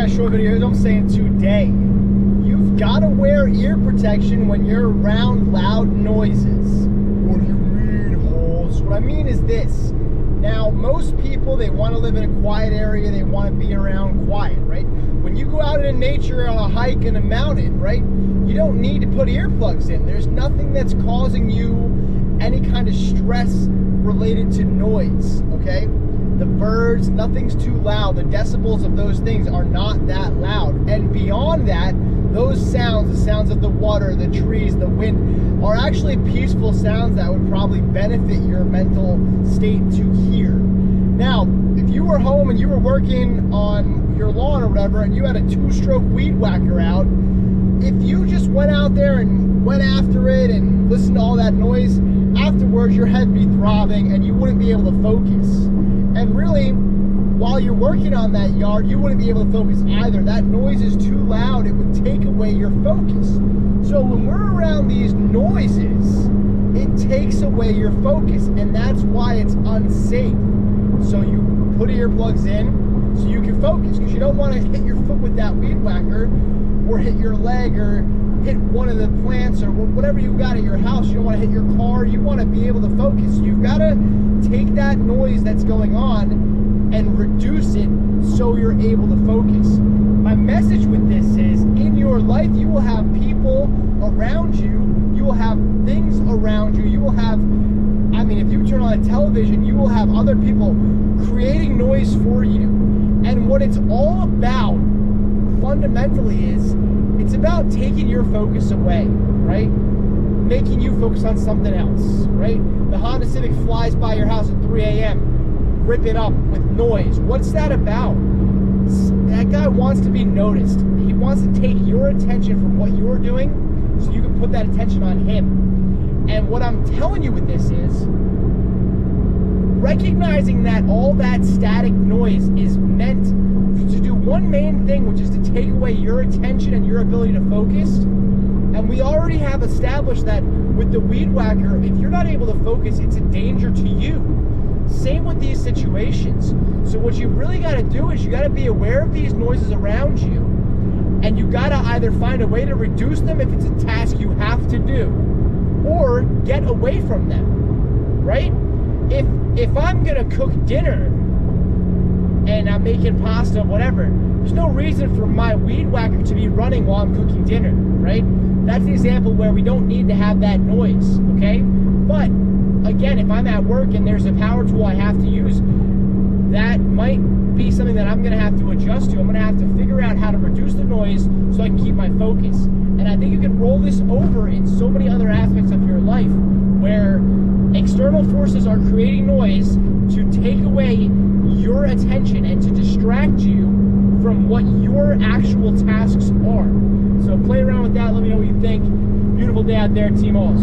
got a short video. Here's what I'm saying today. You've got to wear ear protection when you're around loud noises. What do you mean, Hoss? What I mean is this. Now, most people, they want to live in a quiet area. They want to be around quiet, right? When you go out in nature on a hike in a mountain, right, you don't need to put earplugs in. There's nothing that's causing you any kind of stress related to noise, okay? The birds, nothing's too loud. The decibels of those things are not that loud. And beyond that, those sounds, the sounds of the water, the trees, the wind, are actually peaceful sounds that would probably benefit your mental state to hear. Now, if you were home and you were working on your lawn or whatever, and you had a 2-stroke weed whacker out, if you just went out there and went after it and listened to all that noise, afterwards your head would be throbbing and you wouldn't be able to focus. And really, while you're working on that yard, you wouldn't be able to focus either. That noise is too loud. It would take away your focus. So when we're around these noises, it takes away your focus, and that's why it's unsafe. So you put earplugs in so you can focus, because you don't want to hit your foot with that weed whacker or hit your leg or hit one of the plants or whatever you got at your house. You don't want to hit your car. You want to be able to focus. You've got to take that noise that's going on and reduce it so you're able to focus. My message with this is, in your life, you will have people around you. You will have things around you. You will have, I mean, if you turn on a television, you will have other people creating noise for you. And what it's all about, fundamentally, is it's about taking your focus away, right? Making you focus on something else, right? The Honda Civic flies by your house at 3 a.m., rip it up with noise. What's that about? That guy wants to be noticed. He wants to take your attention from what you're doing so you can put that attention on him. And what I'm telling you with this is, recognizing that all that static noise is meant to do one main thing, which is to take away your attention and your ability to focus. And we already have established that with the weed whacker, if you're not able to focus, it's a danger to you. Same with these situations. So what you really got to do is you got to be aware of these noises around you, and you got to either find a way to reduce them if it's a task you have to do, or get away from them, right? If I'm going to cook dinner and I'm making pasta, whatever, there's no reason for my weed whacker to be running while I'm cooking dinner, right? That's an example where we don't need to have that noise, okay? But again, if I'm at work and there's a power tool I have to use, that might be something that I'm going to have to adjust to. I'm going to have to figure out how to reduce the noise so I can keep my focus. And I think you can roll this over in so many other aspects of your life where external forces are creating noise to take away your attention and to distract you from what your actual tasks are. So play around with that. Let me know what you think. Beautiful day out there, Team Hoss.